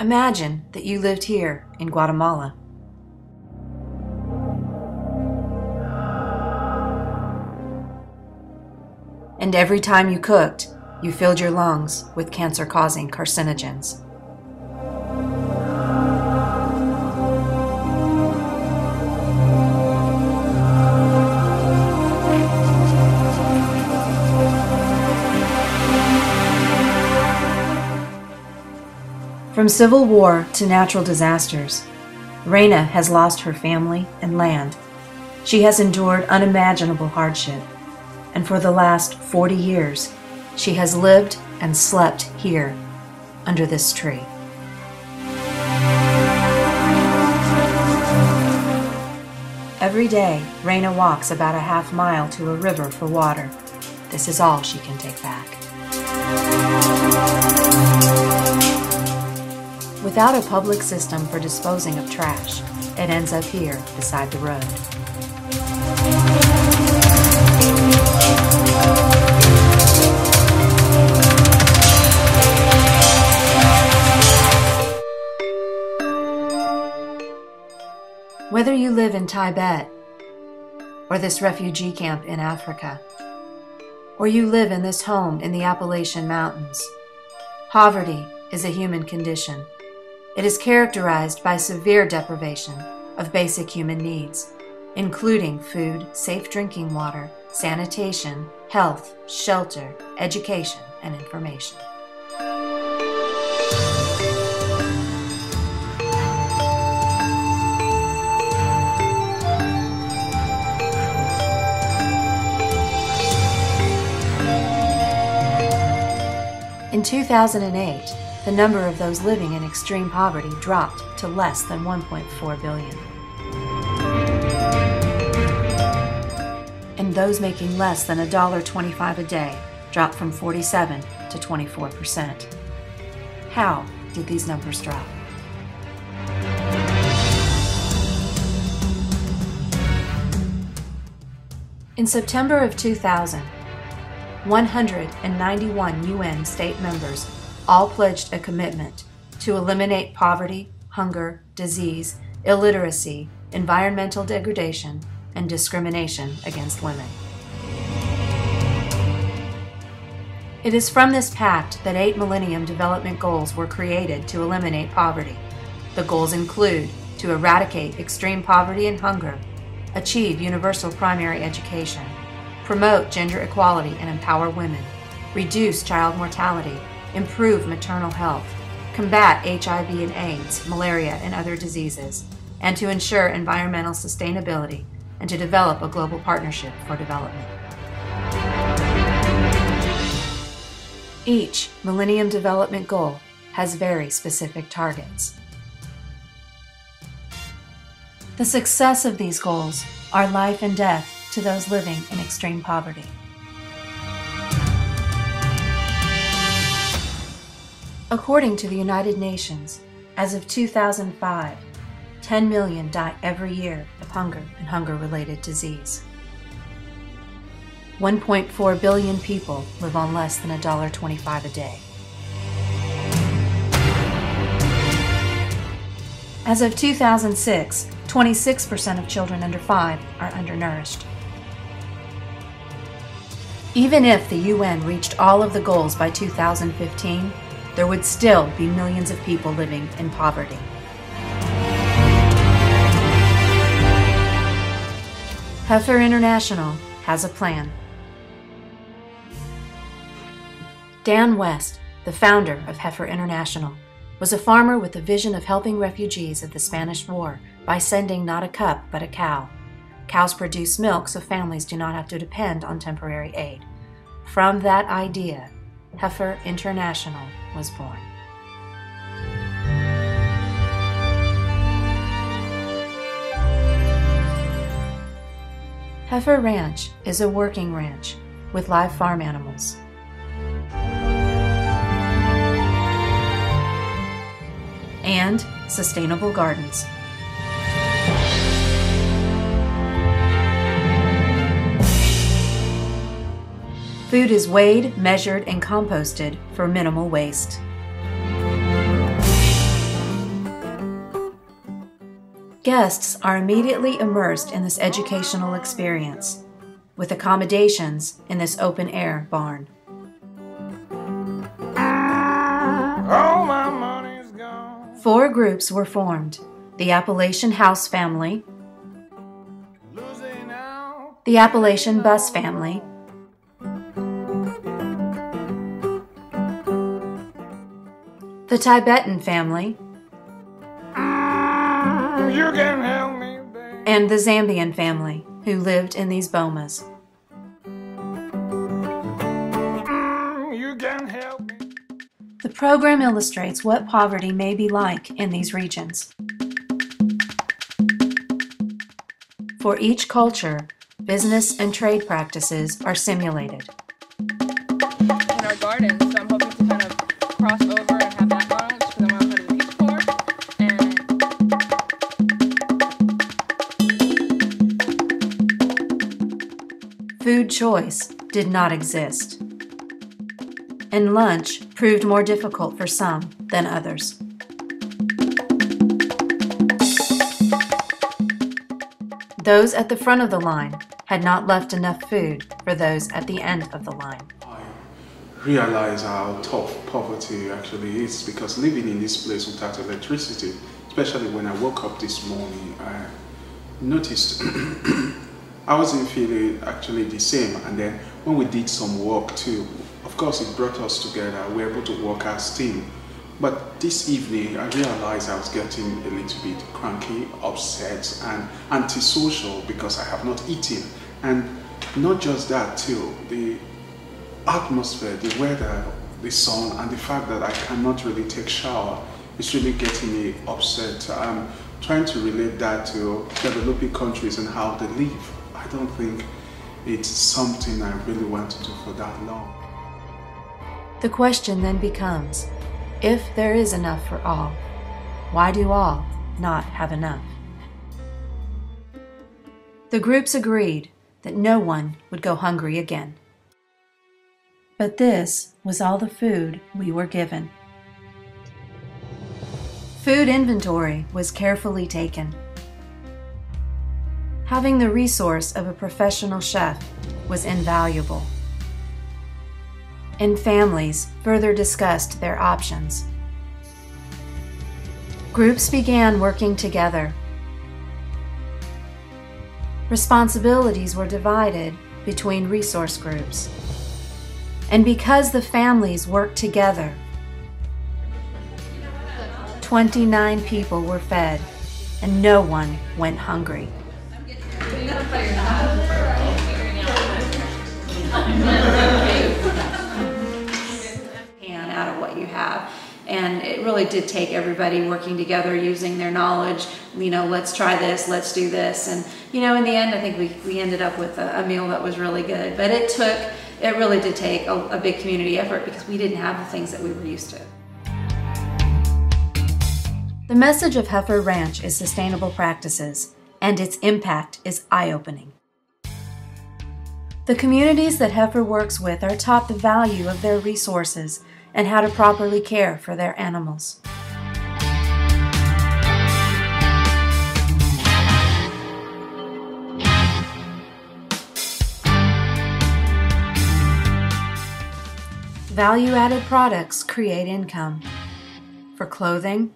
Imagine that you lived here in Guatemala. And every time you cooked, you filled your lungs with cancer-causing carcinogens. From civil war to natural disasters, Reina has lost her family and land. She has endured unimaginable hardship, and for the last 40 years, she has lived and slept here, under this tree. Every day, Reina walks about a half-mile to a river for water. This is all she can take back. Without a public system for disposing of trash, it ends up here beside the road. Whether you live in Tibet, or this refugee camp in Africa, or you live in this home in the Appalachian Mountains, poverty is a human condition. It is characterized by severe deprivation of basic human needs, including food, safe drinking water, sanitation, health, shelter, education, and information. In 2008, the number of those living in extreme poverty dropped to less than 1.4 billion. And those making less than $1.25 a day dropped from 47% to 24%. How did these numbers drop? In September of 2000, 191 UN state members all pledged a commitment to eliminate poverty, hunger, disease, illiteracy, environmental degradation, and discrimination against women. It is from this pact that 8 Millennium Development Goals were created to eliminate poverty. The goals include to eradicate extreme poverty and hunger, achieve universal primary education, promote gender equality and empower women, reduce child mortality, improve maternal health, combat HIV and AIDS, malaria, and other diseases, and to ensure environmental sustainability and to develop a global partnership for development. Each Millennium Development Goal has very specific targets. The success of these goals are life and death to those living in extreme poverty. According to the United Nations, as of 2005, 10 million die every year of hunger and hunger-related disease. 1.4 billion people live on less than $1.25 a day. As of 2006, 26% of children under 5 are undernourished. Even if the UN reached all of the goals by 2015, there would still be millions of people living in poverty. Heifer International has a plan. Dan West, the founder of Heifer International, was a farmer with the vision of helping refugees of the Spanish War by sending not a cup but a cow. Cows produce milk so families do not have to depend on temporary aid. From that idea, Heifer International was born. Heifer Ranch is a working ranch with live farm animals. And sustainable gardens. Food is weighed, measured, and composted for minimal waste. Guests are immediately immersed in this educational experience, with accommodations in this open-air barn. All my money's gone. 4 groups were formed: the Appalachian House family, Losing out. the Appalachian Bus family, the Tibetan family, You can help me, babe. and the Zambian family, who lived in these bomas. You can help me. The program illustrates what poverty may be like in these regions. For each culture, business and trade practices are simulated. In our garden, so I'm hoping to kind of cross over and have that knowledge because I'm outside of the Peace Corps. Food choice did not exist, and lunch proved more difficult for some than others. Those at the front of the line had not left enough food for those at the end of the line. I realize how tough poverty actually is, because living in this place without electricity, especially when I woke up this morning, I noticed I wasn't feeling actually the same. And then when we did some work too, of course it brought us together. We were able to work as team. But this evening I realized I was getting a little bit cranky, upset and antisocial because I have not eaten. And not just that too, the atmosphere, the weather, the sun, and the fact that I cannot really take shower is really getting me upset. I'm trying to relate that to developing countries and how they live. I don't think it's something I really want to do for that long. The question then becomes, if there is enough for all, why do all not have enough? The groups agreed that no one would go hungry again. But this was all the food we were given. Food inventory was carefully taken. Having the resource of a professional chef was invaluable. And families further discussed their options. Groups began working together. Responsibilities were divided between resource groups. And because the families worked together, 29 people were fed and no one went hungry. Out of what you have. And it really did take everybody working together, using their knowledge, let's try this, let's do this. And, in the end, I think we ended up with a meal that was really good. But it really did take a big community effort because we didn't have the things that we were used to. The message of Heifer Ranch is sustainable practices, and its impact is eye-opening. The communities that Heifer works with are taught the value of their resources and how to properly care for their animals. Value-added products create income for clothing,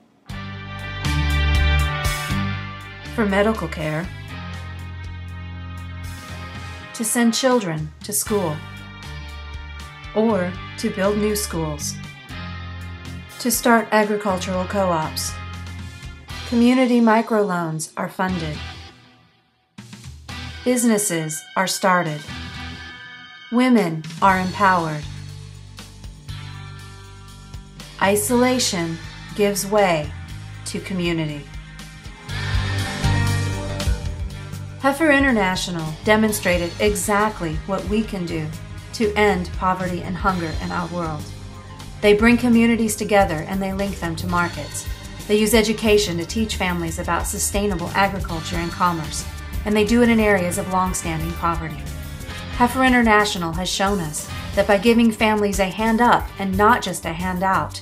for medical care, to send children to school, or to build new schools, to start agricultural co-ops. Community microloans are funded. Businesses are started. Women are empowered. Isolation gives way to community. Heifer International demonstrated exactly what we can do to end poverty and hunger in our world. They bring communities together and they link them to markets. They use education to teach families about sustainable agriculture and commerce, and they do it in areas of long-standing poverty. Heifer International has shown us that by giving families a hand up and not just a hand out,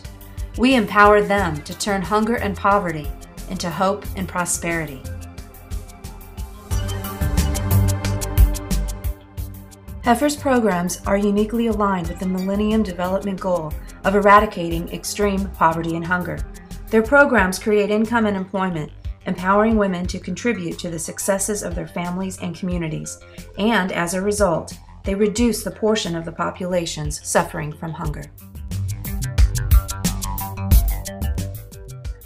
we empower them to turn hunger and poverty into hope and prosperity. Heifer's programs are uniquely aligned with the Millennium Development Goal of eradicating extreme poverty and hunger. Their programs create income and employment, empowering women to contribute to the successes of their families and communities, and as a result, they reduce the portion of the populations suffering from hunger.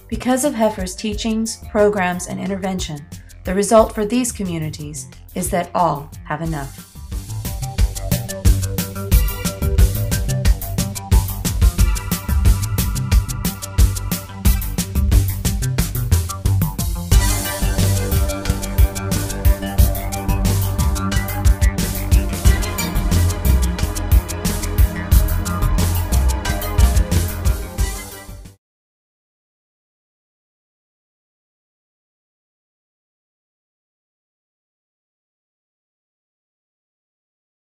Because of Heifer's teachings, programs, and intervention, the result for these communities is that all have enough.